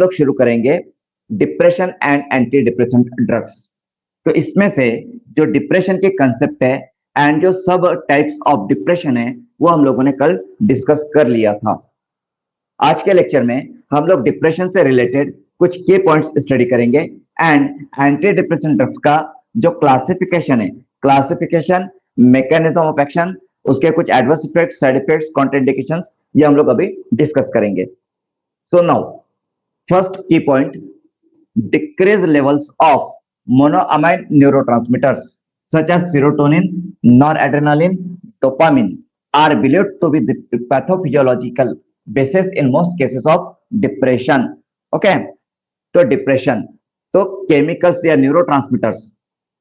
लोग शुरू करेंगे depression and anti depressant drugs. तो इसमें से जो डिप्रेशन के कंसेप्ट है एंड जो सब टाइप्स ऑफ डिप्रेशन है वो हम लोगों ने कल डिस्कस कर लिया था। आज के लेक्चर में हम लोग डिप्रेशन से रिलेटेड कुछ की पॉइंट्स स्टडी करेंगे एंड एंटी डिप्रेशन ड्रग्स का जो क्लासिफिकेशन है, क्लासिफिकेशन, मैकेनिज्म ऑफ एक्शन, उसके कुछ adverse effects, side effects, contraindications, ये हम लोग अभी डिस्कस करेंगे। सो नाउ फर्स्ट की point, decreased levels of monoamine neurotransmitters such as serotonin, noradrenaline, dopamine are believed to be the pathophysiological basis in most cases of depression. Okay, तो depression, तो chemicals या neurotransmitters,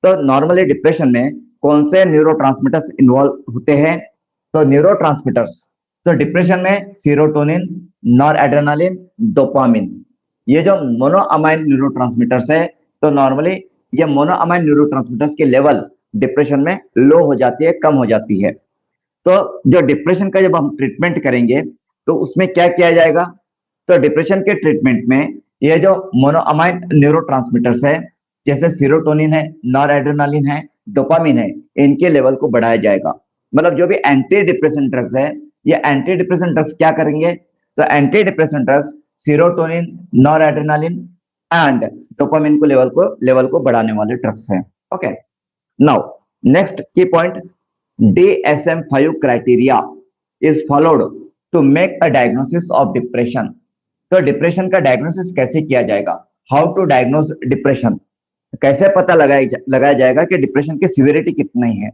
तो normally depression में कौन से neurotransmitters involve होते हैं? तो न्यूरोट्रांसमीटर्स, तो डिप्रेशन में सीरोटोनिन, नॉरएड्रेनालिन, डोपामिन, ये जो मोनोअमाइन न्यूरोट्रांसमीटर्स है, तो नॉर्मली ये मोनोअमाइन न्यूरोट्रांसमीटर्स के लेवल डिप्रेशन में लो हो जाती है, कम हो जाती है। तो जो डिप्रेशन का जब हम ट्रीटमेंट करेंगे तो उसमें क्या किया जाएगा? तो डिप्रेशन के ट्रीटमेंट में ये जो मोनोअमाइन न्यूरोट्रांसमीटर्स है, जैसे सीरोटोनिन है, नॉरएड्रेनालिन है, डोपामिन है, इनके लेवल को बढ़ाया जाएगा। मतलब जो भी एंटी डिप्रेशन ड्रग्स है, ये एंटी डिप्रेशन ड्रग्स क्या करेंगे? तो anti depression drugs serotonin, noradrenaline and dopamine को लेवल को बढ़ाने वाले ड्रग्स हैं। Okay, now next key point, DSM-5 criteria is followed to make a diagnosis of depression. तो डिप्रेशन का डायग्नोसिस कैसे किया जाएगा? हाउ टू डायग्नोज डिप्रेशन, कैसे पता लगाया जाएगा कि डिप्रेशन की सिवियरिटी कितनी है?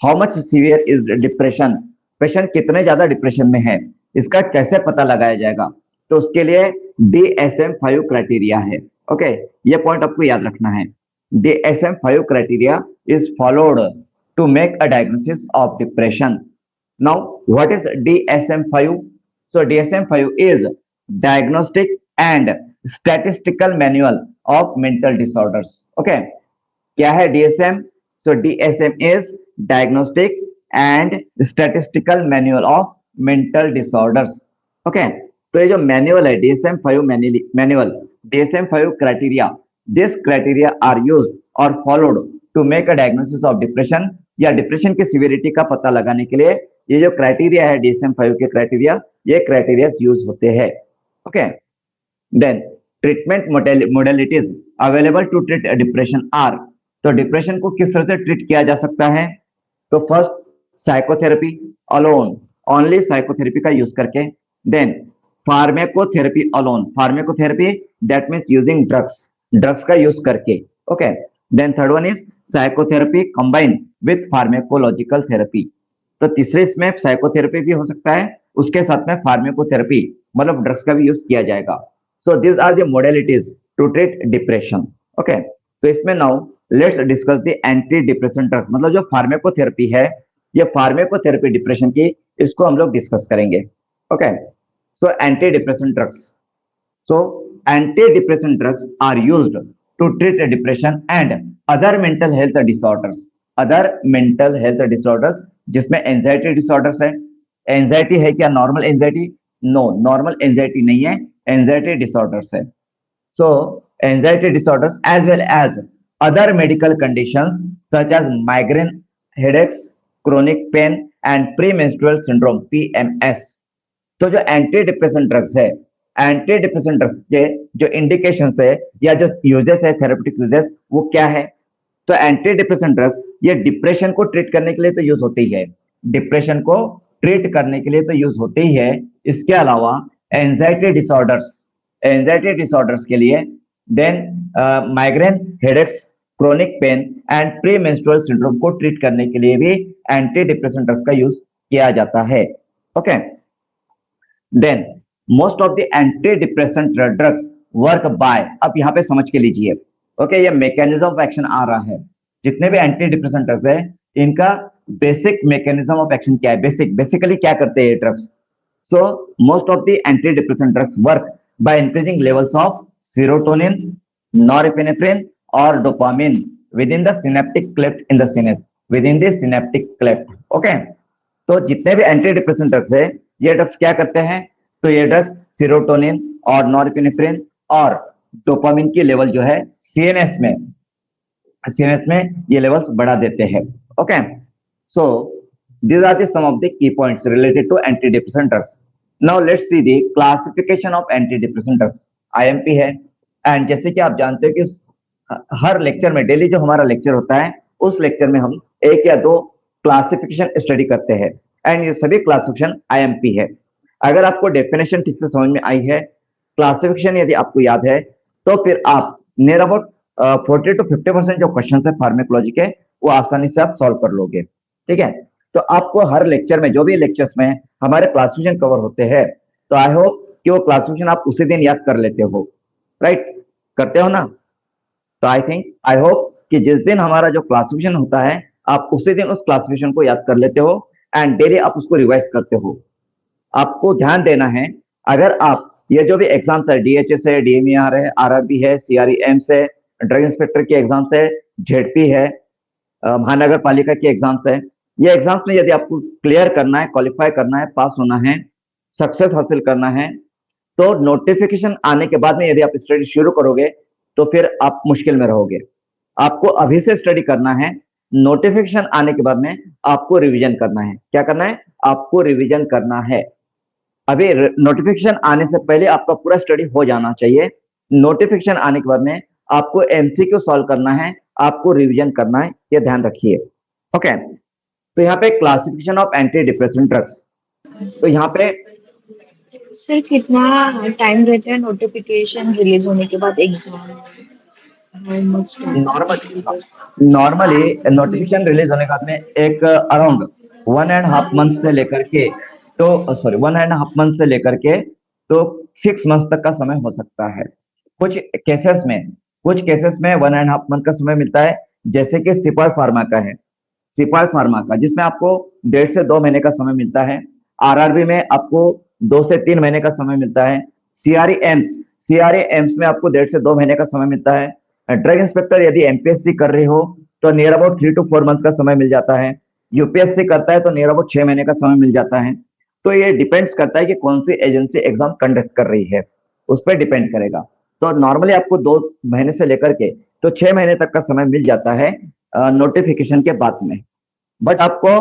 How much severe is depression, patient कितने ज्यादा डिप्रेशन में है, इसका कैसे पता लगाया जाएगा? तो उसके लिए DSM-5 क्राइटेरिया है। ओके, ये पॉइंट आपको याद रखना है। DSM-5 criteria is followed to make a diagnosis of depression. Now what is DSM-5? So DSM-5 is diagnostic and statistical manual of mental disorders. Okay, क्या है DSM? So DSM is diagnostic and statistical manual of mental disorders. Okay, तो ये जो manual है DSM-5 manual, DSM-5 criteria, this criteria are used और followed to make a diagnosis of depression, या depression की severity का पता लगाने के लिए ये जो क्राइटेरिया है DSM-5 के क्राइटेरिया, ये क्राइटेरिया यूज होते हैं। Okay, then treatment modalities available to treat depression are. तो डिप्रेशन को किस तरह से ट्रीट किया जा सकता है? तो first psychotherapy alone, only psychotherapy का यूज करके। Then pharmacotherapy alone, pharmacotherapy that means using drugs, drugs का यूज करके। Okay, then third one is psychotherapy combine with pharmacological therapy. तो तीसरे इसमें साइकोथेरेपी भी हो सकता है, उसके साथ में फार्मेकोथेरेपी मतलब ड्रग्स का भी यूज किया जाएगा। So this are the modalities to treat depression. Okay, तो इसमें now let's discuss the anti depression drugs, मतलब जो फार्मेकोथेरेपी है, ये फार्मेकोथेरेपी डिप्रेशन की, इसको हम लोग डिस्कस करेंगे। Okay, so antidepressant drugs, so antidepressant drugs are used to treat depression and other mental health disorders, other mental health disorders जिसमें एंजाइटी डिसऑर्डर्स है। एंजाइटी है क्या normal anxiety? No, normal anxiety नहीं है, एंजाइटी डिसऑर्डर्स है। So anxiety disorders as well as other medical conditions such as migraine, headaches, chronic pain and premenstrual syndrome PMS। तो जो anti depression drugs है, anti depression drugs के जो indication है या जो यूजेस है, थेरेप्यूटिक यूजेस, वो क्या है? तो एंटी डिप्रेशन ड्रग्स ये डिप्रेशन को ट्रीट करने के लिए तो यूज होते ही है, डिप्रेशन को ट्रीट करने के लिए तो यूज होते ही है। इसके अलावा एंजाइटी डिसऑर्डर्स, एंजाइटी डिसऑर्डर्स के लिए, then migraine, headaches, chronic pain and pre menstrual syndrome को ट्रीट करने के लिए भी एंटी डिप्रेशन ड्रग्स का यूज किया जाता है। Okay, then most of the anti depression drugs work by, अब यहाँ पे समझ के लीजिए। ओके, ये मैकेनिज्म ऑफ एक्शन आ रहा है। जितने भी एंटी डिप्रेशन ड्रग्स है, इनका बेसिक मैकेनिज्म ऑफ एक्शन क्या है? बेसिकली क्या करते हैं ये drugs? So most of the anti depression drugs work by increasing levels of serotonin, norepinephrine और dopamine within the synaptic cleft in the synapse, within the synaptic cleft. Okay, तो जितने भी anti depression drugs है, ये drugs क्या करते हैं? तो ये ड्रग्स सीरोटोनिन और नॉरएपिनेफ्रिन और डोपामिन की लेवल जो है सीएनएस में ये लेवल्स बढ़ा देते हैं। Okay, so these are the some of the key points related to antidepressant drugs. Now let's see the classification of antidepressant drugs. IMP है, एंड जैसे कि आप जानते हो कि हर लेक्चर में, डेली जो हमारा लेक्चर होता है उस लेक्चर में हम एक या दो क्लासिफिकेशन स्टडी करते हैं, एंड ये सभी क्लासिफिकेशन IMP है। अगर आपको डेफिनेशन ठीक से समझ में आई है, क्लासिफिकेशन यदि आपको याद है, तो फिर आप नियर अबाउट 40 to 50% जो क्वेश्चन है फार्मेकोलॉजी के, वो आसानी से आप सॉल्व कर लोगे। ठीक है, तो आपको हर लेक्चर में, जो भी लेक्चर्स में हमारे क्लासिफिकेशन कवर होते हैं, तो आई होप कि वो क्लासिफिकेशन आप उसी दिन याद कर लेते हो, राइट? करते हो ना? तो आई होप कि जिस दिन हमारा जो क्लासिफिकेशन होता है, आप उसी दिन उस क्लासिफिकेशन को याद कर लेते हो एंड डेली आप उसको रिवाइज करते हो। आपको ध्यान देना है, अगर आप ये जो भी एग्जाम्स है, DHS है, DMER है, RRB है, CRE एम्स है, ड्रग इंस्पेक्टर की एग्जाम्स है, ZP है, महानगर पालिका की एग्जाम्स है, ये एग्जाम्स में यदि आपको क्लियर करना है, क्वालिफाई करना है, पास होना है, सक्सेस हासिल करना है, तो नोटिफिकेशन आने के बाद में यदि आप स्टडी शुरू करोगे तो फिर आप मुश्किल में रहोगे। आपको अभी से स्टडी करना है, नोटिफिकेशन आने के बाद में आपको रिवीजन करना है। क्या करना है? आपको रिवीजन करना है। अभी नोटिफिकेशन आने से पहले आपका पूरा स्टडी हो जाना चाहिए। नोटिफिकेशन आने के बाद में आपको MCQ सॉल्व करना है, आपको रिवीजन करना है, ये ध्यान रखिए। ओके, तो यहाँ पे classification of anti depressant drugs, तो यहाँ पे सर कितना टाइम रहता है नोटिफिकेशन रिलीज होने के बाद exam? How much normally time? Normally notification release होने के बाद में एक अराउंड 1.5 मंथ से लेकर के, तो सॉरी 1.5 मंथ से लेकर के तो 6 मंथ तक का समय हो सकता है। कुछ केसेस में 1.5 मंथ का समय मिलता है, जैसे कि सिपॉय फार्मा का है, सिपॉय फार्मा का, जिसमें आपको 1.5 से 2 महीने का समय मिलता है। RRB में आपको 2 से 3 महीने का समय मिलता है। CRE एम्स में आपको 1.5 से 2 महीने का समय मिलता है। ड्रग इंस्पेक्टर यदि MPSC कर रही हो तो नियर अबाउट 3 to 4 मंथ्स का समय मिल जाता है। UPSC करता है तो नियर अबाउट 6 महीने का समय मिल जाता है। तो ये डिपेंड्स करता है कि कौन सी एजेंसी एग्जाम कंडक्ट कर रही है, उस पर डिपेंड करेगा। तो नॉर्मली आपको 2 महीने से लेकर के तो 6 महीने तक का समय मिल जाता है नोटिफिकेशन के बाद में। बट आपको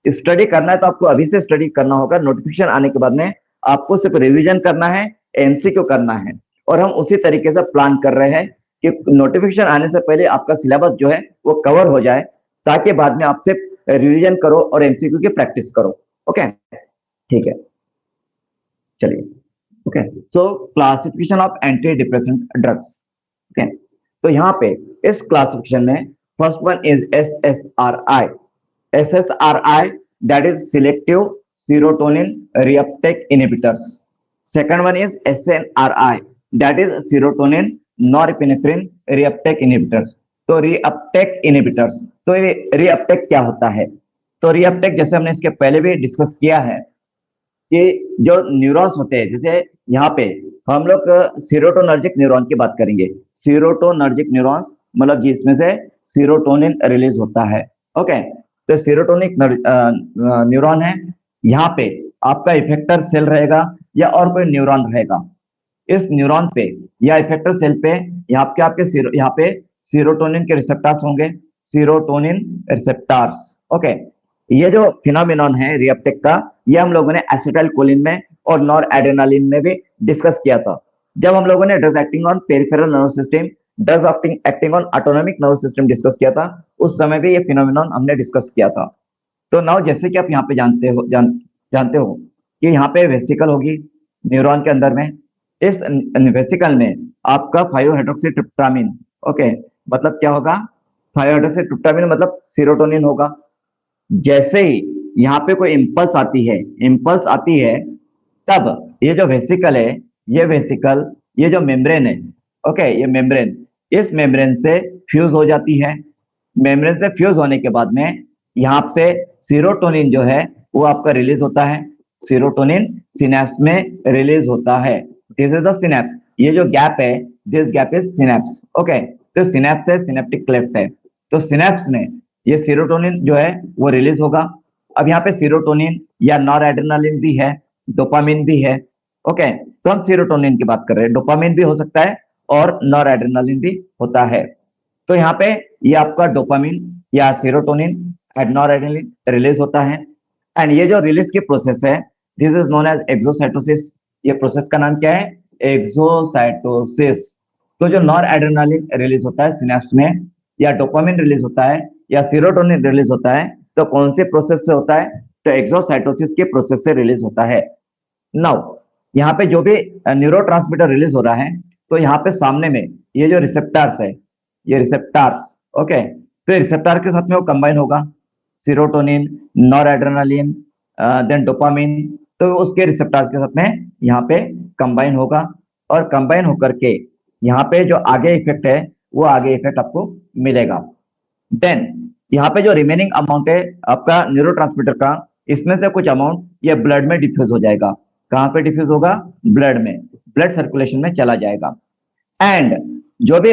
स्टडी करना है तो आपको अभी से स्टडी करना होगा। नोटिफिकेशन आने के बाद में आपको सिर्फ रिवीजन करना है, MCQ करना है, और हम उसी तरीके से प्लान कर रहे हैं कि नोटिफिकेशन आने से पहले आपका सिलेबस जो है वो कवर हो जाए, ताकि बाद में आप सिर्फ रिवीजन करो और MCQ की प्रैक्टिस करो। ओके, ठीक है, चलिए। Okay, so classification of anti depressant drugs. Okay, तो यहाँ पे इस क्लासिफिकेशन में first one is SSRI। SSRI, that is selective serotonin reuptake inhibitors. Second one is SNRI, that is serotonin norepinephrine reuptake inhibitors. तो reuptake inhibitors, तो ये reuptake क्या होता है? तो reuptake जैसे हमने इसके पहले भी डिस्कस किया है कि जो न्यूरॉन्स होते हैं, जैसे यहाँ पे हम लोग सीरोटोनर्जिक न्यूरॉन की बात करेंगे। सीरोटोनर्जिक न्यूरॉन्स मतलब जिसमें से सीरोटोनिन रिलीज होता है। ओके, तो सीरोटोनिक न्यूरॉन है, यहाँ पे आपका इफेक्टर सेल रहेगा या और कोई न्यूरॉन रहेगा। इस न्यूरॉन पे या इफेक्टर सेल पे यहाँ पे सीरोटोनिन के रिसेप्टर्स होंगे, सीरोटोनिन रिसेप्टर्स। ओके, ये जो फिनोमिनॉन है रिएप्टेक का, ये हम लोगों ने एसिटाइल कोलिन में और नॉर एड्रेनालिन में भी डिस्कस किया था। जब हम लोगों ने drug acting on peripheral nerve system, drug acting on autonomic nerve system discuss किया था, उस समय भी ये फिनोमिनॉन हमने डिस्कस किया था। तो नाउ जैसे कि आप यहाँ पे जानते हो कि यहाँ पे वेसिकल होगी न्यूरॉन के अंदर में। इस वेसिकल में आपका 5-हाइड्रोक्सी ट्रिप्टामिन, ओके, मतलब क्या होगा? 5-हाइड्रोक्सी ट्रिप्टामिन मतलब सीरोटोनिन होगा। जैसे ही यहाँ पे कोई इम्पल्स आती है, तब ये जो वेसिकल है, ये जो मेम्ब्रेन है, ओके, ये मेम्ब्रेन, इस मेम्ब्रेन से फ्यूज हो जाती है। मेम्ब्रेन से फ्यूज होने के बाद में यहाँ से सीरोटोनिन जो है वो आपका रिलीज होता है। सीरोटोनिन सिनेप्स में रिलीज होता है। This is the synapse. ये जो गैप है, this gap is synapse. Okay, तो सिनेप्स है, सिनेप्टिक क्लेफ्ट है, तो सिनेप्स में ये सीरोटोनिन जो है वो रिलीज होगा। अब यहाँ पे सीरोटोनिन या नॉर एड्रेनालिन भी है, डोपामिन भी है। ओके, तो हम सीरोटोनिन की बात कर रहे हैं, डोपामिन भी हो सकता है और नॉर एड्रेनालिन भी होता है। तो यहाँ पे ये आपका डोपामिन या serotonin and noradrenaline release होता है, एंड ये जो रिलीज की प्रोसेस है, this is known as exocytosis. ये प्रोसेस का नाम क्या है? एक्सोसाइटोसिस। तो जो नॉर एड्रेनालिन रिलीज होता है सिनेप्स में, या डोपामिन रिलीज होता है, या सीरोटोनिन रिलीज होता है, तो कौन से प्रोसेस से होता है? तो एक्सोसाइटोसिस के प्रोसेस से रिलीज होता है। नाउ यहाँ पे जो भी न्यूरोट्रांसमीटर रिलीज हो रहा है, तो यहाँ पे सामने में ये जो रिसेप्टर्स है, ये रिसेप्टर्स, ओके, तो रिसेप्टर के साथ में वो कंबाइन होगा, सीरोटोनिन, नॉरएड्रेनालिन, देन डोपामिन, तो उसके रिसेप्टर्स के साथ में यहाँ पे कंबाइन होगा, और कंबाइन होकर के यहाँ पे जो आगे इफेक्ट है, वो आगे इफेक्ट आपको मिलेगा। देन यहाँ पे जो रिमेनिंग अमाउंट है आपका न्यूरोट्रांसमीटर का, इसमें से कुछ अमाउंट ये ब्लड में डिफ्यूज हो जाएगा। कहाँ पे डिफ्यूज होगा? ब्लड में, ब्लड सर्कुलेशन में चला जाएगा। एंड जो भी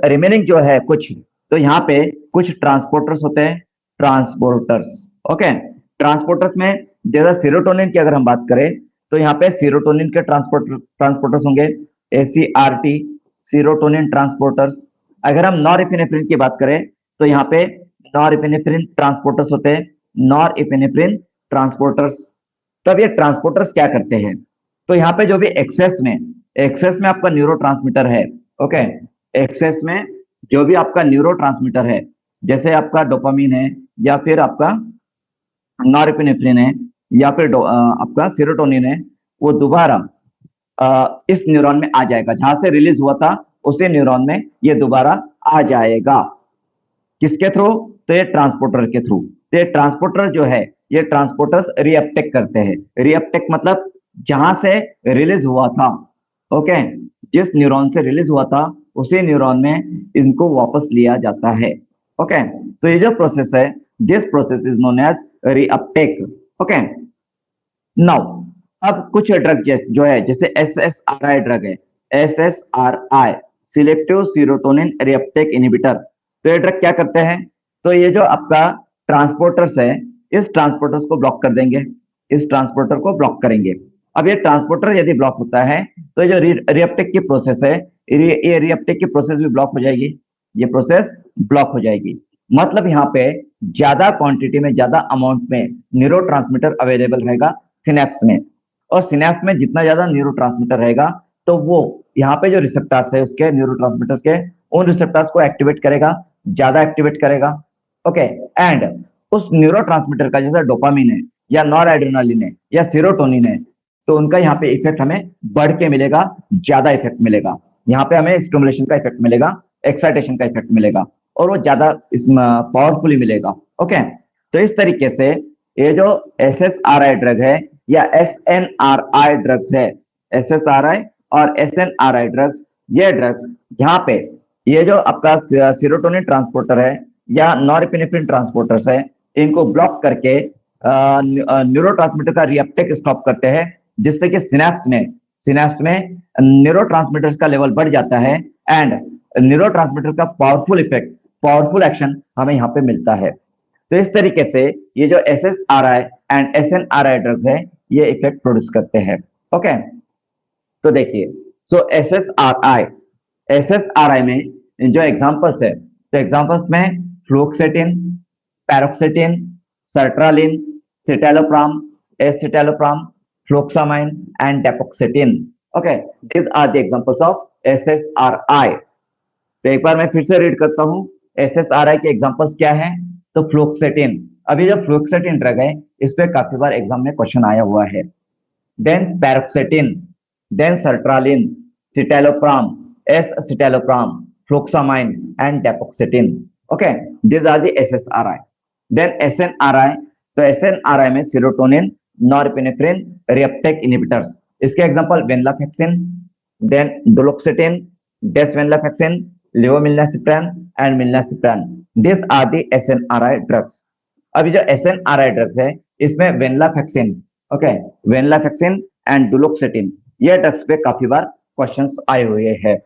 रिमेनिंग जो है कुछ, तो यहाँ पे कुछ ट्रांसपोर्टर्स होते हैं, ट्रांसपोर्टर्स, ओके। ट्रांसपोर्टर्स में जैसा सीरोटोनिन की अगर हम बात करें, तो यहाँ पे सीरोटोनिन के ट्रांसपोर्टर्स होंगे, ACRT, सीरोटोनिन ट्रांसपोर्टर्स। अगर हम नॉरएपिनेफ्रिन की बात करें, तो यहाँ पे नॉरएपिनेफ्रिन ट्रांसपोर्टर्स होते हैं, नॉरएपिनेफ्रिन ट्रांसपोर्टर्स। तब ये ट्रांसपोर्टर्स क्या करते हैं? तो यहाँ पे जो भी एक्सेस में आपका न्यूरोट्रांसमीटर है, ओके, एक्सेस में जो भी आपका न्यूरोट्रांसमीटर है, जैसे आपका डोपामिन है, या फिर आपका नॉरएपिनेफ्रिन है, या फिर आपका सीरोटोनिन है, वो दोबारा इस न्यूरॉन में आ जाएगा, जहां से रिलीज हुआ था उसी न्यूरॉन में ये दोबारा आ जाएगा। किसके थ्रू? तो ये ट्रांसपोर्टर के थ्रू। तो ये ट्रांसपोर्टर जो है, ये ट्रांसपोर्टर्स रीअपटेक करते हैं। रीअपटेक मतलब जहां से रिलीज हुआ था, ओके, जिस न्यूरॉन से रिलीज हुआ था उसी न्यूरॉन में इनको वापस लिया जाता है, ओके। तो ये जो प्रोसेस है, this process is known as reuptake, okay. Now अब कुछ ड्रग जो है, जैसे SSRI ड्रग है, SSRI, selective serotonin reuptake inhibitor. तो ये ड्रग क्या करते हैं? तो ये जो आपका ट्रांसपोर्टर्स है, इस ट्रांसपोर्टर्स को ब्लॉक कर देंगे, इस ट्रांसपोर्टर को ब्लॉक करेंगे। अब ये ट्रांसपोर्टर यदि ब्लॉक होता है, तो जो रीअपटेक की प्रोसेस है, ये रीअपटेक की प्रोसेस भी ब्लॉक हो जाएगी, ये प्रोसेस ब्लॉक हो जाएगी। मतलब यहाँ पे ज्यादा क्वांटिटी में, ज्यादा अमाउंट में न्यूरोट्रांसमीटर अवेलेबल रहेगा सिनेप्स में, और सिनेप्स में जितना ज्यादा न्यूरोट्रांसमीटर रहेगा, तो वो यहाँ पे जो रिसेप्टर्स है उसके, न्यूरोट्रांसमीटर्स के, उन रिसेप्टर्स को एक्टिवेट करेगा, ज्यादा एक्टिवेट करेगा, ओके। एंड उस न्यूरोट्रांसमीटर का, जैसा डोपामिन है, या नॉरएड्रेनालिन है, या सीरोटोनिन है, तो उनका यहाँ पे इफेक्ट हमें बढ़ के मिलेगा, ज्यादा इफेक्ट मिलेगा। यहाँ पे हमें स्टिमुलेशन का इफेक्ट मिलेगा, एक्साइटेशन का इफेक्ट मिलेगा, और वो ज्यादा पावरफुली मिलेगा, ओके। तो इस तरीके से ये जो SSRI ड्रग है या SNRI ड्रग्स है, SSRI और SNRI ड्रग्स, ये ड्रग्स यहाँ पे ये जो आपका सीरोटोनिन ट्रांसपोर्टर है या नॉरएपिनेफ्रिन ट्रांसपोर्टर्स है, इनको ब्लॉक करके न्यूरोट्रांसमीटर का रीअपटेक स्टॉप करते हैं, जिससे कि सिनेप्स में न्यूरोट्रांसमीटर्स का लेवल बढ़ जाता है, एंड न्यूरोट्रांसमीटर का पावरफुल इफेक्ट, पावरफुल एक्शन हमें यहाँ पे मिलता है। तो इस तरीके से ये जो SSRI एंड SNRI ड्रग्स है, ये इफेक्ट प्रोड्यूस करते हैं, ओके। तो देखिए, सो SSRI में जो एग्जांपल्स है, तो एग्जांपल्स में fluoxetine, paroxetine, sertraline, citalopram, escitalopram, fluvoxamine and dapoxetine, okay. These are the examples of SSRI। तो एक बार मैं फिर से रीड करता हूं, SSRI के एग्जांपल्स क्या है? तो फ्लुओक्सेटिन, अभी जो फ्लुओक्सेटिन ड्रग है, इस पे काफी बार एग्जाम में क्वेश्चन आया हुआ है। Then paroxetine, then sertraline, citalopram, escitalopram, fluvoxamine and dapoxetine, okay. These are the SSRI। Then SNRI, तो SNRI में सीरोटोनिन, नॉरएपिनेफ्रिन रीअपटेक इनहिबिटर्स, इसके example venlafaxine, then duloxetine, desvenlafaxine, levomilnacipran and milnacipran. This are the SNRI drugs. अभी जो SNRI drugs है, इसमें वेनलाफेक्सिन, okay, वेनलाफेक्सिन and दुलोक्सेटिन, ये drugs पे काफी बार क्वेश्चंस आए हुए हैं।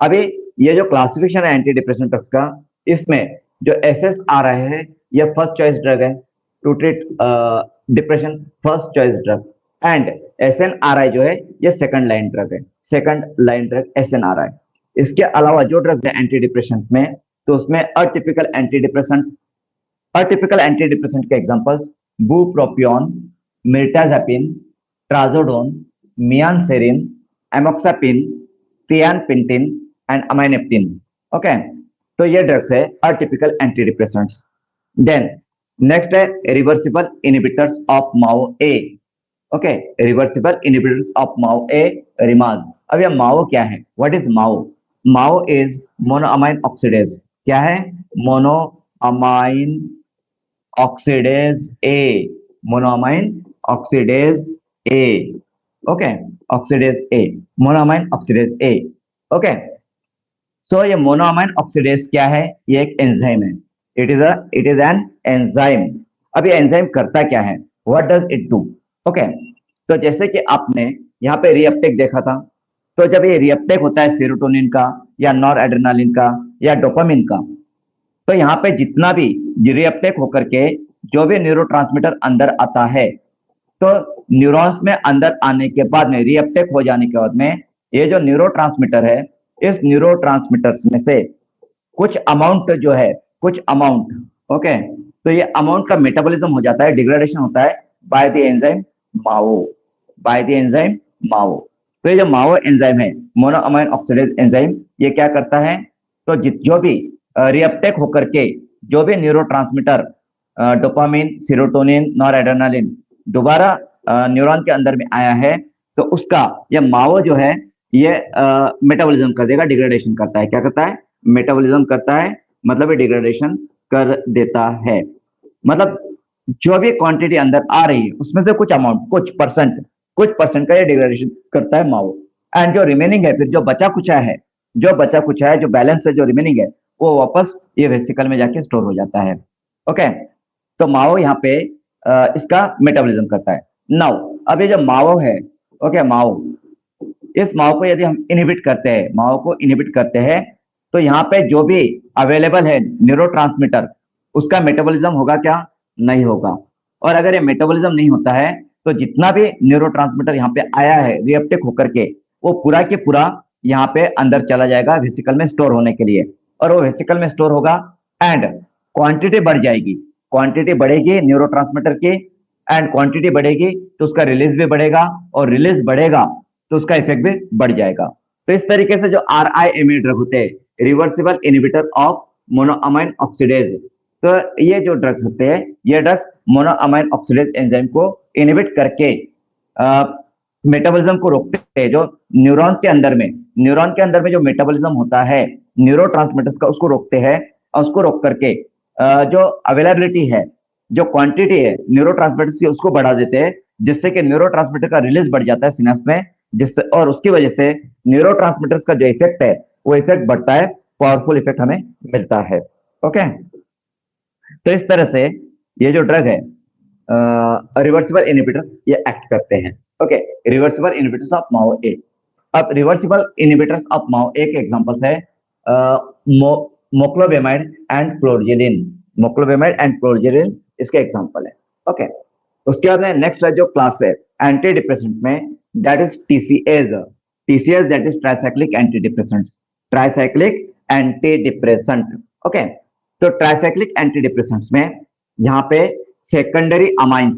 अभी ये जो क्लासिफिकेशन है एंटी डिप्रेशन ड्रग्स का, इसमें जो SSRI है, ये फर्स्ट चॉइस ड्रग है to treat depression, first choice drug. And SNRI जो है ये सेकंड लाइन ड्रग है, सेकंड लाइन ड्रग SNRI। इसके अलावा जो ड्रग है एंटी डिप्रेशन में, तो उसमें अटिपिकल एंटी डिप्रेसेंट के examples bupropion, mirtazapine, trazodone, mianserin, amoxapine, tianeptine and amineptine. Okay, तो ये ड्रग्स है atypical anti depressants. Then next है reversible inhibitors of MAO A. Okay, reversible inhibitors of MAO A, RIMAs. अब ये MAO क्या है? What is MAO? MAO is monoamine oxidase. क्या है? Monoamine oxidase A, monoamine oxidase A. Okay, oxidase A, monoamine oxidase A. Okay, so ये monoamine oxidase क्या है? ये एक एंजाइम है। It is an enzyme. अब ये एंजाइम करता क्या है? What does it do? Okay, तो जैसे कि आपने यहाँ पे रीअपटेक देखा था, तो जब ये रीअपटेक होता है सेरोटोनिन का या नॉर एड्रेनालिन का या डोपामिन का, तो यहाँ पे जितना भी रीअपटेक होकर के जो भी न्यूरोट्रांसमीटर अंदर आता है, तो न्यूरॉन्स में अंदर आने के बाद में, रीअपटेक हो जाने के बाद में, ये जो न्यूरोट्रांसमीटर है, इस न्यूरोट्रांसमीटर्स में से कुछ अमाउंट जो है, कुछ अमाउंट, ओके, तो ये अमाउंट का मेटाबॉलिज्म हो जाता है, डिग्रेडेशन होता है by the enzyme MAO, by the enzyme MAO. तो ये जो माओ एंजाइम है, मोनोअमाइन ऑक्सीडेज एंजाइम, ये क्या करता है? तो जो भी रीअपटेक होकर के जो भी न्यूरोट्रांसमीटर डोपामिन, सेरोटोनिन, नॉरएड्रेनालिन दोबारा न्यूरॉन के अंदर में आया है, तो उसका ये माओ जो है ये मेटाबॉलिज्म कर देगा, डिग्रेडेशन करता है। क्या करता है? मेटाबॉलिज्म करता है, मतलब ये डिग्रेडेशन कर देता है। मतलब जो भी क्वांटिटी अंदर आ रही है उसमें से कुछ अमाउंट, कुछ परसेंट का ये डिग्रेडेशन करता है माओ। एंड जो रिमेनिंग है, फिर जो बचा कुचा है, जो बैलेंस है, जो रिमेनिंग है, वो वापस ये वेसिकल में जाके स्टोर हो जाता है। ओके, तो माओ यहाँ पे इसका मेटाबॉलिज्म करता है। नाउ अब ये जो माओ है, ओके, माओ, इस माओ को यदि हम इनहिबिट करते हैं, माओ को इनहिबिट करते हैं, तो यहाँ पे जो भी अवेलेबल है न्यूरोट्रांसमीटर, उसका मेटाबॉलिज्म होगा क्या? नहीं होगा। और अगर ये मेटाबॉलिज्म नहीं होता है, तो जितना भी न्यूरोट्रांसमीटर यहाँ पे आया है रीअपटेक होकर के, वो पूरा के पूरा यहाँ पे अंदर चला जाएगा वेसिकल में स्टोर होने के लिए, और वो वेसिकल में स्टोर होगा एंड क्वांटिटी बढ़ जाएगी, क्वांटिटी बढ़ेगी न्यूरोट्रांसमीटर की, एंड क्वांटिटी बढ़ेगी तो उसका रिलीज भी बढ़ेगा, और रिलीज बढ़ेगा तो उसका इफेक्ट भी बढ़ जाएगा। तो इस तरीके से जो RIME ड्रग होते हैं, reversible inhibitor of monoamine oxidase, तो ये जो ड्रग्स होते हैं, ये ड्रग्स मोनोअमाइन ऑक्सीडेज एंजाइम को इनहिबिट करके मेटाबॉलिज्म को रोकते हैं। जो न्यूरॉन के अंदर में जो मेटाबॉलिज्म होता है न्यूरोट्रांसमीटर्स का, उसको रोकते हैं, और उसको रोक करके जो अवेलेबिलिटी है, जो क्वांटिटी है न्यूरोट्रांसमीटर्स की, उसको बढ़ा देते हैं, जिससे कि न्यूरोट्रांसमीटर का रिलीज बढ़ जाता है सिनेप्स में, जिससे, और उसकी वजह से न्यूरोट्रांसमीटर्स का जो इफेक्ट है वो इफेक्ट बढ़ता है, पावरफुल इफेक्ट हमें मिलता है। ओके, तो इस तरह से ये जो ड्रग है रिवर्सिबल इनहिबिटर, ये एक्ट करते हैं। Okay, reversible inhibitors of MAO ए। अब रिवर्सिबल इनहिबिटर्स ऑफ माओ ए के एग्जांपल्स है मोक्लोबेमाइड एंड क्लोरजेलिन। मोक्लोबेमाइड एंड क्लोरजेलिन इसके एग्जांपल है। ओके, उसके बाद में नेक्स्ट जो क्लास है एंटी डिप्रेसेंट में, that is TCS, that is tricyclic anti depressant, tricyclic anti depressant. Okay, तो ट्राइसाइक्लिक एंटी डिप्रेसेंट्स में यहाँ पे secondary amines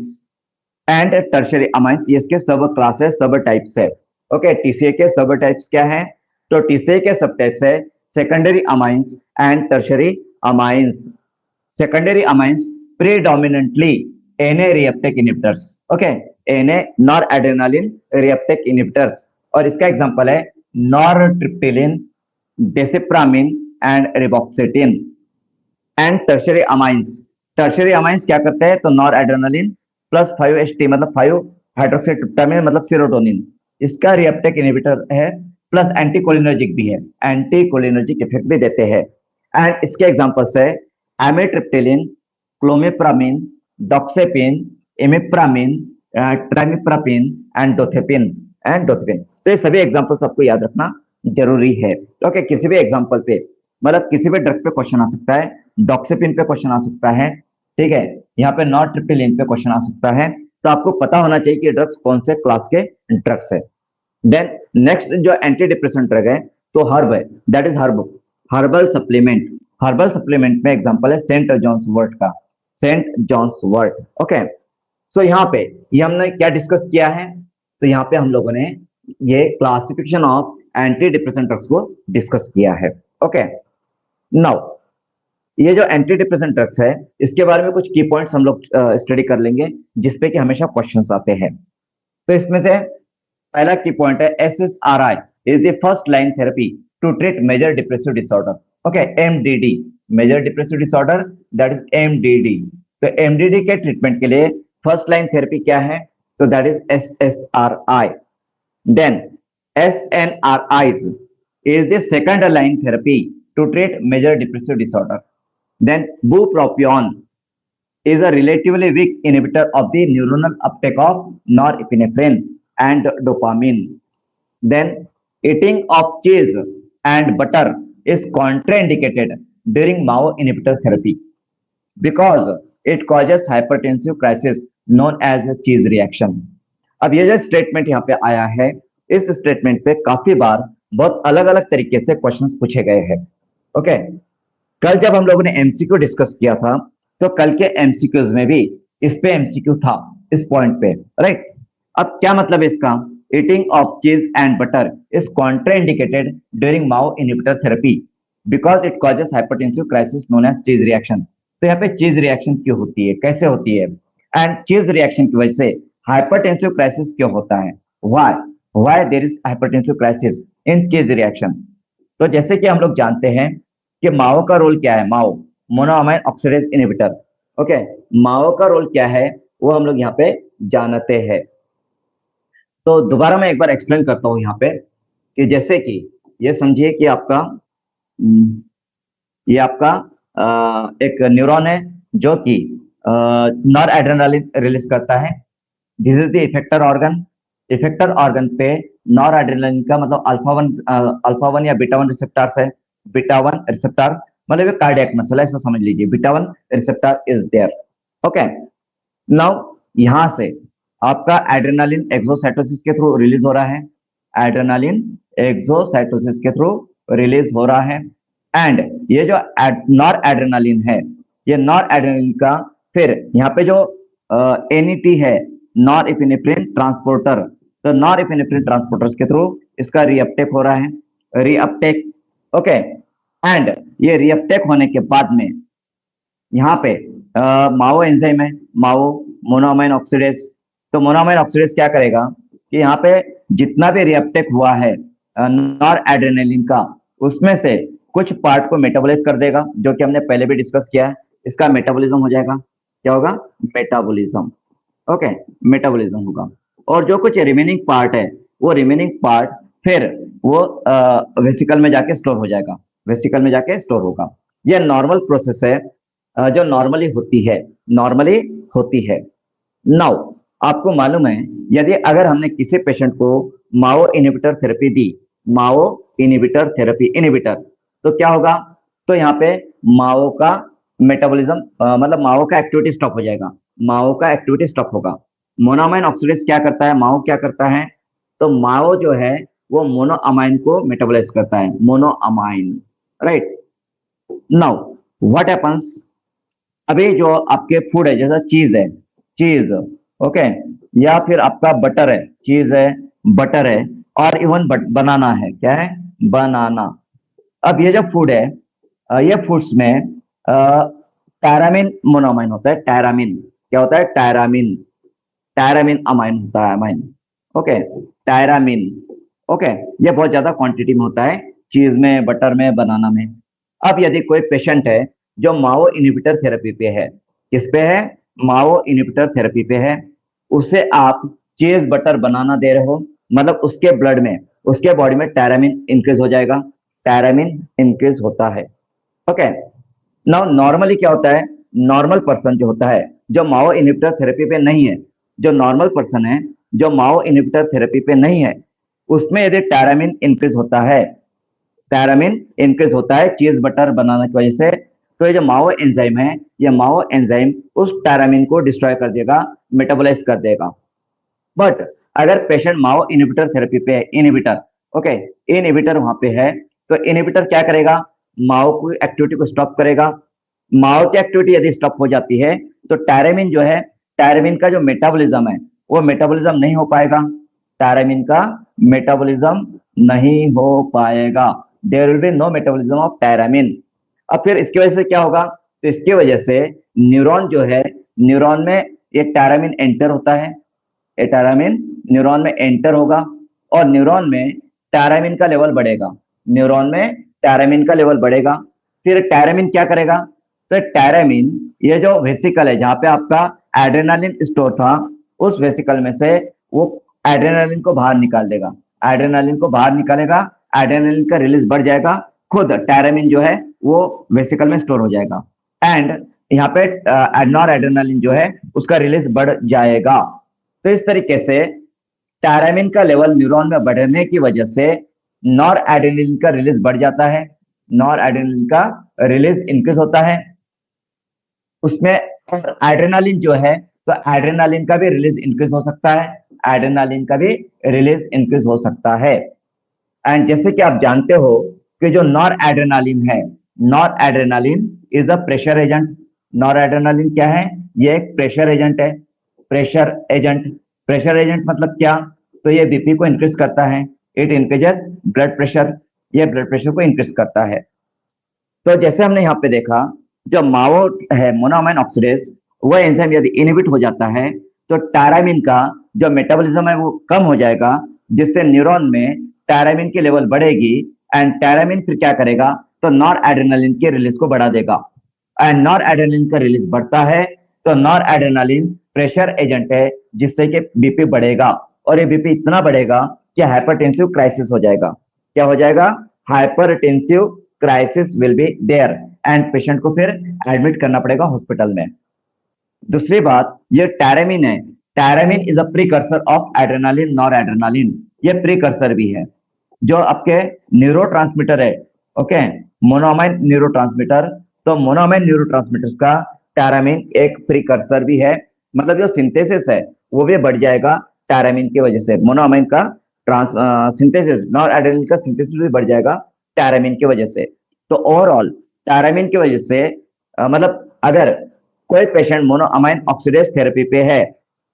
and tertiary amines, ये इसके सब क्लासेस, सब टाइप्स है। ओके, TCA के सब टाइप्स क्या है? तो TCA के सब टाइप्स है secondary amines and tertiary amines. Secondary amines predominantly Na reuptake inhibitors, okay, Na noradrenaline reuptake inhibitors, और इसका एग्जांपल है नॉरट्रिप्टिलिन, डेसिप्रामिन एंड रिबॉक्सेटिन। एंड टर्शियरी अमाइंस क्या करते हैं? तो नॉरएड्रेनालिन प्लस 5-HT मतलब 5 हाइड्रोक्सीट्रिप्टामिन मतलब सेरोटोनिन, इसका रिएप्टेक इनहिबिटर है, प्लस एंटीकोलिनर्जिक भी है, एंटीकोलिनर्जिक इफेक्ट भी देते हैं। एंड इसके एग्जांपल्स है एमिट्रिप्टिलिन, क्लोमिप्रामिन, डॉक्सेपिन, इमिप्रामिन, ट्राइमिप्रापिन एंड डोथेपिन। तो ये सभी एग्जांपल्स आपको याद रखना जरूरी है। ओके, किसी भी एग्जांपल पे, मतलब किसी भी ड्रग पे क्वेश्चन आ सकता है, डॉक्सेपिन पे क्वेश्चन आ सकता है, ठीक है, यहाँ पे नॉरट्रिप्टिलिन पे क्वेश्चन आ सकता है, तो आपको पता होना चाहिए कि ड्रग्स कौन से क्लास के ड्रग्स है। देन नेक्स्ट जो एंटी डिप्रेसेंट ड्रग है तो हर्ब है, that is herbal supplement. Herbal supplement में एग्जांपल है सेंट जॉन्स वर्ट का, सेंट जॉन्स वर्ट। ओके, सो यहाँ पे ये हमने क्या डिस्कस किया है, तो यहाँ पे हम लोगों ने ये classification of anti depressant drugs को डिस्कस किया है। ओके, नाउ ये जो एंटी डिप्रेसेंट ड्रग्स है इसके बारे में कुछ की पॉइंट्स हम लोग स्टडी कर लेंगे जिसपे कि हमेशा क्वेश्चंस आते हैं। तो इसमें से पहला की पॉइंट है SSRI is the first line therapy to treat major depressive disorder. Okay, MDD major depressive disorder, that is MDD। तो MDD के ट्रीटमेंट के लिए फर्स्ट लाइन थेरेपी क्या है, तो that is SSRI। Then SNRIs is the second line therapy to treat major depressive disorder. Then bupropion is a relatively weak inhibitor of the neuronal uptake of norepinephrine and dopamine. Then eating of cheese and butter is contraindicated during MAO inhibitor therapy because it causes hypertensive crisis known as a cheese reaction. अब ये जो statement यहाँ पे आया है, इस statement पे काफी बार बहुत अलग अलग तरीके से क्वेश्चंस पूछे गए हैं। ओके, कल जब हम लोगों ने एमसीक्यू डिस्कस किया था तो कल के एमसीक्यूज में भी इस पे एमसीक्यू था, इस पॉइंट पे, राइट। अब क्या मतलब है इसका, eating of cheese and butter is contraindicated during MAO inhibitor therapy because it causes hypertensive crisis known as cheese reaction. तो यहाँ पे चीज रिएक्शन क्यों होती है, कैसे होती है, एंड चीज रिएक्शन की वजह से हाइपरटेंसिव क्राइसिस क्यों होता है, why there is hypertensive crisis in cheese reaction. तो जैसे कि हम लोग जानते हैं कि माओ का रोल क्या है, माओ मोनोअमाइन ऑक्सीडेज इनहिबिटर। ओके, माओ का रोल क्या है वो हम लोग यहाँ पे जानते हैं। तो दोबारा मैं एक बार एक्सप्लेन करता हूँ यहाँ पे कि जैसे कि ये समझिए कि आपका ये आपका एक न्यूरॉन है जो कि नॉर एड्रेनालिन रिलीज करता है। This is the effector organ. Effector organ पे नॉर एड्रेनालिन का मतलब अल्फा वन या बीटा वन रिसेप्टर्स है। बीटा वन रिसेप्टर मतलब कार्डियक मसल, ऐसा समझ लीजिए, beta one receptor is there. Okay, now यहां से आपका एड्रेनालिन एक्सोसाइटोसिस के थ्रू रिलीज हो रहा है, एड्रेनालिन एक्सोसाइटोसिस के थ्रू रिलीज हो रहा है। एंड ये जो नॉर एड्रेनालिन है, ये नॉर एड्रेनालिन का फिर यहाँ पे जो NET है, नॉर एपिनेफ्रिन ट्रांसपोर्टर, तो नॉर एपिनेफ्रिन ट्रांसपोर्टर्स के थ्रू इसका रीअपटेक हो रहा है, रीअपटेक। ओके, एंड ये रीअपटेक होने के बाद में यहाँ पे माओ एंजाइम है, माओ मोनोअमाइन ऑक्सीडेज। तो मोनोअमाइन ऑक्सीडेज क्या करेगा कि यहाँ पे जितना भी रीअपटेक हुआ है नॉर एड्रेनालिन का, उसमें से कुछ पार्ट को मेटाबोलाइज कर देगा, जो कि हमने पहले भी डिस्कस किया है। इसका मेटाबॉलिज्म हो जाएगा, क्या होगा, मेटाबॉलिज्म। ओके, मेटाबॉलिज्म होगा। और जो कुछ रिमेनिंग पार्ट है वो रिमेनिंग पार्ट फिर वो वेसिकल में जाके स्टोर हो जाएगा, वेसिकल में जाके स्टोर होगा। ये नॉर्मल प्रोसेस है जो नॉर्मली होती है। नाउ आपको मालूम है यदि अगर हमने किसी पेशेंट को माओ इनहिबिटर थेरेपी दी, माओ इनहिबिटर थेरेपी इनहिबिटर, तो क्या होगा, तो यहाँ पे माओ का मेटाबॉलिज्म मतलब माओ का एक्टिविटी स्टॉप हो जाएगा, माओ का एक्टिविटी स्टॉप होगा। मोनोअमाइन ऑक्सीडेज क्या करता है, माओ क्या करता है, तो माओ जो है वो मोनोअमाइन को मेटाबोलाइज करता है, monoamine, right. Now what happens, अभी जो आपके फूड है जैसा चीज है, चीज, ओके, या फिर आपका बटर है, चीज है, बटर है, और इवन बनाना है, क्या है, बनाना। अब ये जो फूड है ये फूड्स में टायरामिन मोनोअमाइन होता है, टायरामिन क्या होता है, टायरामिन, टायरामिन अमाइन होता है, अमाइन। ओके, टायरामिन, ओके, ये बहुत ज्यादा क्वांटिटी में होता है चीज में, बटर में, बनाना में। अब यदि कोई पेशेंट है जो माओ इनहिबिटर थेरेपी पे है, किस पे है, माओ इनहिबिटर थेरेपी पे है, उसे आप चीज, बटर, बनाना दे रहे हो, मतलब उसके ब्लड में, उसके बॉडी में टायरामिन इंक्रीज हो जाएगा, टायरामिन इंक्रीज होता है। ओके, नाउ नॉर्मली क्या होता है, नॉर्मल पर्सन जो होता है जो माओ इनहिबिटर थेरेपी पे नहीं है, जो नॉर्मल पर्सन है जो माओ इनहिबिटर थेरेपी पे नहीं है, उसमें यदि टायरामिन इंक्रीज होता है, टायरामिन इंक्रीज होता है चीज, बटर, बनाना की वजह से, तो ये जो माओ एंजाइम है, ये माओ एंजाइम उस टायरामिन को डिस्ट्रॉय कर देगा, मेटाबोलाइज कर देगा। बट अगर पेशेंट माओ इनहिबिटर थेरेपी पे है, इनहिबिटर, ओके, इनहिबिटर वहां पे है, तो इनहिबिटर क्या करेगा, माओ की एक्टिविटी को स्टॉप करेगा। माओ की एक्टिविटी यदि स्टॉप हो जाती है तो टायरामिन जो है, टायरामिन का जो मेटाबॉलिज्म है वो मेटाबॉलिज्म नहीं हो पाएगा, टायरामिन का मेटाबॉलिज्म नहीं हो पाएगा, there will be no metabolism of tyramine. अब फिर इसकी वजह से क्या होगा, तो इसकी वजह से न्यूरॉन जो है, न्यूरॉन में ये टायरामिन एंटर होता है, ये टायरामिन न्यूरॉन में एंटर होगा और न्यूरॉन में टायरामिन का लेवल बढ़ेगा, न्यूरॉन में टायरामिन का लेवल बढ़ेगा। फिर टायरामिन क्या करेगा, तो टायरामिन ये जो वेसिकल है जहां पे आपका एड्रेनालिन स्टोर था, उस वेसिकल में से वो एड्रेनालिन को बाहर निकाल देगा, एड्रेनालिन को बाहर निकालेगा, एड्रेनालिन का रिलीज बढ़ जाएगा, खुद टायरामिन जो है वो वेसिकल में स्टोर हो जाएगा एंड यहाँ पे नॉर एड्रेनालिन जो है उसका रिलीज बढ़ जाएगा। तो इस तरीके से टायरामिन का लेवल न्यूरॉन में बढ़ने की वजह से नॉर एड्रेनालिन का रिलीज बढ़ जाता है, नॉर एड्रेनालिन का रिलीज इंक्रीज होता है उसमें। एड्रेनालिन जो है, तो एड्रेनालिन का भी रिलीज इंक्रीज हो सकता है, एड्रेनालिन का भी रिलीज इंक्रीज हो सकता है। एंड जैसे कि आप जानते हो कि जो नॉर एड्रेनालिन है, nor adrenaline is a pressure agent. Nor adrenaline क्या है, ये एक प्रेशर एजेंट है, प्रेशर एजेंट। प्रेशर एजेंट मतलब क्या, तो ये बीपी को इंक्रीज करता है, इट इंक्रीजेस ब्लड प्रेशर, ये ब्लड प्रेशर को इंक्रीज करता है। तो जैसे हमने यहाँ पे देखा, जो माओ है मोनोअमाइन ऑक्सीडेज, वह एंजाइम यदि इनहिबिट हो जाता है तो टायरामिन का जो मेटाबॉलिज्म है वो कम हो जाएगा, जिससे न्यूरॉन में टायरामिन की लेवल बढ़ेगी एंड टायरामिन फिर क्या करेगा, तो नॉर एड्रेनालिन के रिलीज को बढ़ा देगा एंड नॉर एड्रेनालिन का रिलीज बढ़ता है तो नॉर एड्रेनालिन प्रेशर एजेंट है जिससे कि बीपी बढ़ेगा और ये बीपी इतना बढ़ेगा कि हाइपरटेंसिव क्राइसिस हो जाएगा। क्या हो जाएगा, hypertensive crisis will be there and patient को फिर एडमिट करना पड़ेगा हॉस्पिटल में। दूसरी बात, ये टायरामिन है, tyramine is a precursor of adrenaline, nor adrenaline, ये प्रीकर्सर भी है जो आपके न्यूरोट्रांसमीटर है, ओके, मोनोअमाइन न्यूरोट्रांसमीटर। तो मोनोअमाइन न्यूरोट्रांसमीटर्स का टायरामिन एक प्रीकर्सर भी है, मतलब जो सिंथेसिस है वो भी बढ़ जाएगा टायरामिन की वजह से, मोनोअमाइन का सिंथेसिस, नॉर एड्रेनालिन का सिंथेसिस भी बढ़ जाएगा टायरामिन की वजह से। तो ओवरऑल टायरामिन की वजह से मतलब अगर कोई पेशेंट मोनोअमाइन ऑक्सीडेज थेरेपी पे है,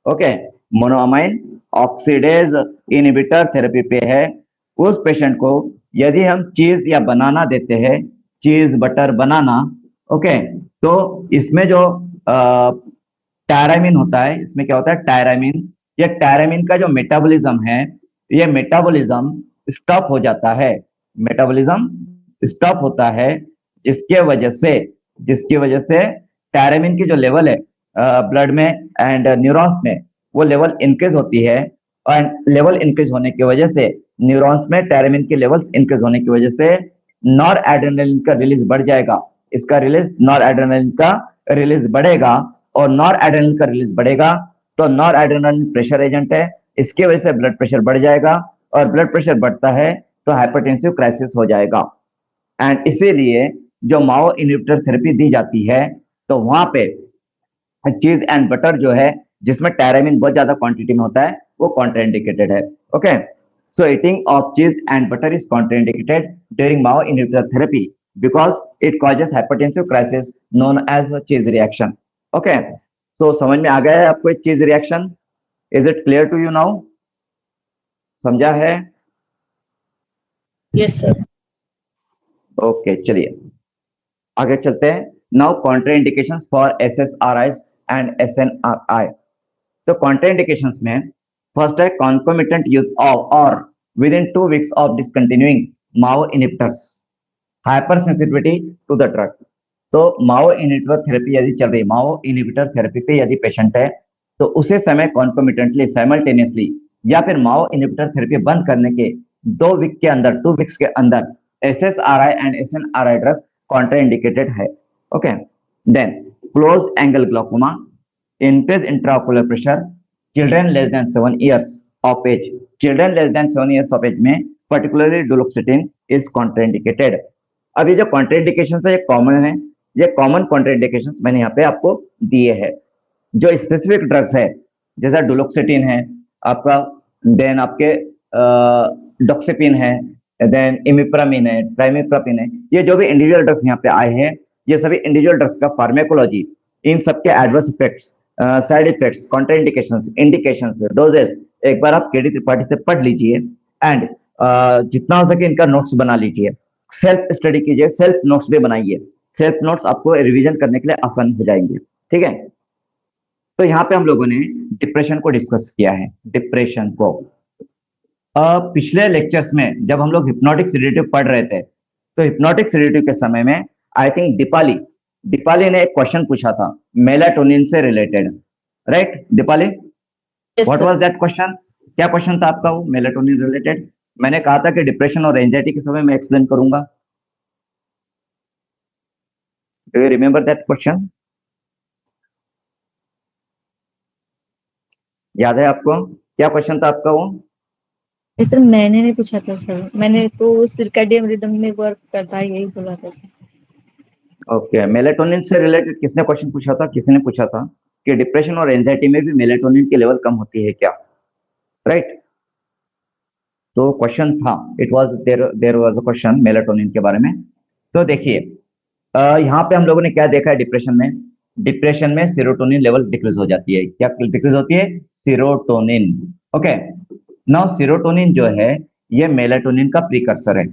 okay, monoamine oxidase inhibitor therapy पे है, उस पेशेंट को यदि हम चीज या बनाना देते हैं, चीज बटर बनाना, ओके, तो इसमें जो टायरामिन होता है, इसमें क्या होता है टायरामिन, ये टायरामिन का जो मेटाबॉलिज्म है, ये मेटाबॉलिज्म स्टॉप हो जाता है, मेटाबॉलिज्म स्टॉप होता है, जिसकी वजह से टायरामिन की जो लेवल है ब्लड में एंड न्यूरॉन्स में, वो लेवल इंक्रीज होती है और लेवल इंक्रीज होने की वजह से न्यूरॉन्स में टायरामिन के लेवल्स इंक्रीज होने की वजह से नॉर एड्रेनालिन का रिलीज बढ़ जाएगा, इसका रिलीज नॉर एड्रेनालिन का रिलीज बढ़ेगा और नॉर एड्रेनालिन का रिलीज बढ़ेगा तो नॉर एड्रेनालिन प्रेशर एजेंट है, इसकी वजह से ब्लड प्रेशर बढ़ जाएगा और ब्लड प्रेशर बढ़ता है तो हाइपरटेंसिव क्राइसिस हो जाएगा। एंड इसीलिए जो माओ इनहिबिटर थेरेपी दी जाती है तो वहां पे चीज एंड बटर जो है जिसमें टायरामिन बहुत ज्यादा क्वांटिटी में होता है वो कॉन्ट्राइंडिकेटेड है, okay. So eating of cheese and butter is contraindicated during MAO inhibitor therapy because it causes hypertensive crisis known as cheese reaction, okay. So समझ में आ गया है आपको cheese reaction, is it clear to you now, समझा है? Yes sir. Okay चलिए आगे चलते हैं। Now contraindications for SSRIs and SNRI. तो कॉन्ट्राइंडिकेशंस में फर्स्ट है concomitant यूज ऑफ और within 2 weeks of discontinuing MAO inhibitors, hypersensitivity to the drug. तो माओ इनहिबिटर थेरेपी यदि चल रही, माओ इनहिबिटर थेरेपी पे यदि पेशेंट है तो उसी समय कॉन्कोमिटेंटली साइमल्टेनियसली या फिर माओ इनहिबिटर थेरेपी बंद करने के 2 वीक के अंदर, 2 वीक्स के अंदर SSRI and SNRI drug contraindicated है, okay. Then close angle glaucoma, increased intraocular pressure, children less than 7 years of age, children less than 7 years of age में particularly duloxetine is contraindicated। अब ये जो contraindication है ये common है, ये common contraindication मैंने यहाँ पे आपको दिए हैं। जो स्पेसिफिक ड्रग्स है जैसा डुलोक्सिटिन है आपका, देन आपके डॉक्सिपिन है, देन इमिप्रामिन है, ट्राइमिप्रापिन है। ये जो भी इंडिविजुअल ड्रग्स यहाँ पे आए हैं, ये सभी इंडिविजुअल ड्रग्स का फार्मेकोलॉजी, इन सबके adverse effects, side effects, contraindications, indications, doses एक बार आप केडी त्रिपाठी से पढ़ लीजिए एंड जितना हो सके इनका नोट्स बना लीजिए, सेल्फ स्टडी कीजिए, सेल्फ नोट्स भी बनाइए। सेल्फ नोट्स आपको रिवीजन करने के लिए आसान हो जाएंगे, ठीक है। तो यहाँ पे हम लोगों ने डिप्रेशन को डिस्कस किया है, डिप्रेशन को। पिछले लेक्चर्स में जब हम लोग हिप्नोटिक सेडेटिव पढ़ रहे थे, तो हिप्नोटिक सेडेटिव के समय में आई थिंक दीपाली ने एक क्वेश्चन पूछा था मेलाटोनिन से related, right Deepali? Yes, what sir. Was that question? क्या क्वेश्चन था आपका वो मेलाटोनिन रिलेटेड? मैंने कहा था कि डिप्रेशन और एंजाइटी के समय मैं एक्सप्लेन करूंगा। Do you remember that question? याद है आपको क्या क्वेश्चन था आपका वो? सर मैंने नहीं पूछा था सर, मैंने तो सर्कैडियन रिदम में वर्क करता है यही बोला था सर। ओके, मेलाटोनिन से रिलेटेड किसने क्वेश्चन पूछा था? किसने पूछा था कि डिप्रेशन और एंजाइटी में भी मेलाटोनिन की लेवल कम होती है क्या, राइट? तो क्वेश्चन था, it was there was a question melatonin के बारे में। तो देखिए यहाँ पे हम लोगों ने क्या देखा है, डिप्रेशन में सीरोटोनिन लेवल डिक्रीज हो जाती है। क्या डिक्रीज होती है? सीरोटोनिन। ओके, नाउ सीरोटोनिन जो है ये मेलाटोनिन का प्रीकर्सर है।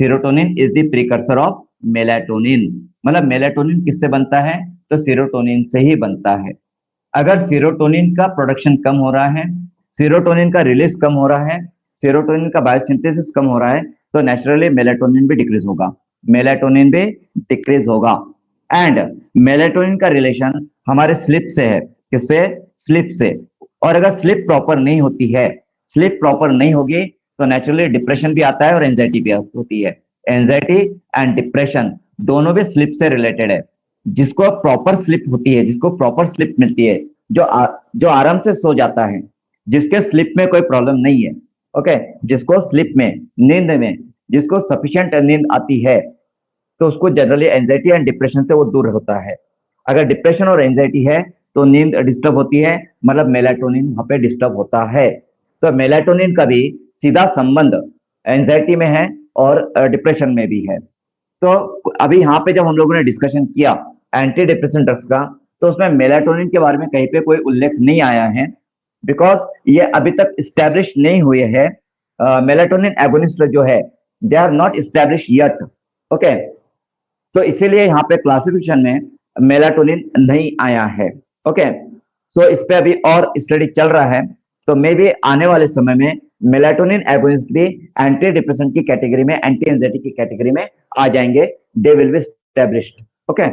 Serotonin is the precursor of melatonin. मतलब मेलाटोनिन किससे बनता है? तो सीरोटोनिन से ही बनता है। अगर सीरोटोनिन का प्रोडक्शन कम हो रहा है, सीरोटोनिन का रिलीज कम हो रहा है, सीरोटोनिन का बायोसिंथेसिस कम हो रहा है, तो नेचुरली मेलाटोनिन भी डिक्रीज होगा, मेलाटोनिन भी डिक्रीज होगा। एंड मेलाटोनिन का रिलेशन हमारे स्लीप से है। किससे? स्लीप से। और अगर स्लीप प्रॉपर नहीं होती है, स्लीप प्रॉपर नहीं होगी, तो नेचुरली डिप्रेशन भी आता है और एंजाइटी भी होती है। एंजाइटी एंड डिप्रेशन दोनों भी स्लीप से रिलेटेड है। जिसको प्रॉपर स्लीप होती है, जिसको प्रॉपर स्लीप मिलती है, जो आराम से सो जाता है, जिसके स्लीप में कोई प्रॉब्लम नहीं है, ओके, जिसको स्लीप में, नींद में, जिसको सफिशिएंट नींद आती है, तो उसको जनरली एंजाइटी एंड डिप्रेशन से वो दूर होता है। अगर डिप्रेशन और एंजाइटी है तो नींद डिस्टर्ब होती है, मतलब मेलाटोनिन वहां पे डिस्टर्ब होता है। तो मेलाटोनिन का भी सीधा संबंध एंजाइटी में है और डिप्रेशन में भी है। तो अभी यहाँ पे जब हम लोगों ने डिस्कशन किया एंटी डिप्रेशन ड्रग्स का, तो उसमें मेलाटोनिन के बारे में कहीं पे कोई उल्लेख नहीं आया है, बिकॉज ये अभी तक स्टैब्लिश नहीं हुए है। मेलाटोनिन एगोनिस्ट जो है they are not establish yet, okay. तो इसीलिए यहाँ पे क्लासिफिकेशन में मेलाटोनिन नहीं आया है, ओके। सो इस पे अभी और स्टडी चल रहा है, तो मे भी आने वाले समय में मेलाटोनिन एगोनिस्ट भी एंटी डिप्रेशन की कैटेगरी में, एंटी एंजाइटी की कैटेगरी में आ जाएंगे, they will be established, okay.